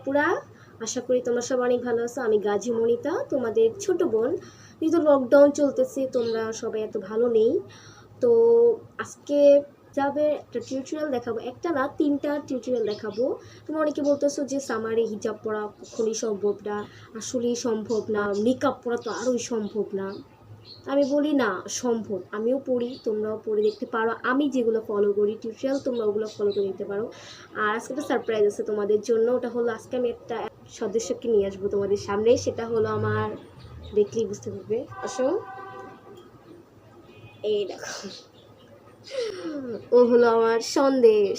আপুরা, আশা করি তোমরা সবাই অনেক ভালো আছো। আমি গাজী মনিতা, তোমাদের ছোট বোন। যেহেতু লকডাউন চলতেছে, তোমরা সবাই এত ভালো নেই। তো আজকে যাবে একটা টিউটোরিয়াল দেখাবো, একটা না 3টা টিউটোরিয়াল দেখাবো। তোমরা অনেকে বলতেছো যে সামারে হিজাব পরা কখনই সম্ভব না, আসলেই সম্ভব না, নিকাব পরা তো আরোই সম্ভব না। আমি বলি না, সম্ভব। আমিও পড়ি, তোমরাও পড়ে দেখতে পারো। আমি যেগুলো ফলো করি টিউটোরিয়াল, তোমরা ওগুলো ফলো করে নিতে পারো। আর আজকে একটা সারপ্রাইজ আছে তোমাদের জন্য। ওটা হলো আজকে আমি একটা সদস্যকে নিয়ে আসবো তোমাদের সামনে। সেটা হলো আমার, দেখলেই বুঝতে পারবে। আসো, এই দেখো, ও হলো আমার সন্দেশ।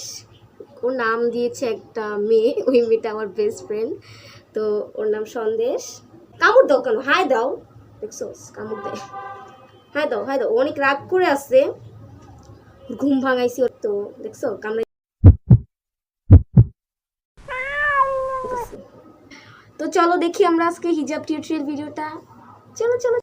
ওর নাম দিয়েছে একটা মেয়ে, ওই মেয়েটা আমার বেস্ট ফ্রেন্ড। তো ওর নাম সন্দেশ। কামড় দাও কেন? হাই দাও। দেখছো, কামড় দেয়। হাই দাও, হাই দাও। অনেক রাগ করে আছে, ঘুম ভাঙাইছি ওর। তো দেখছো কামড়ে। তো চলো দেখি আমরা আজকে হিজাব টিউটোরিয়াল ভিডিওটা। চলো চলো।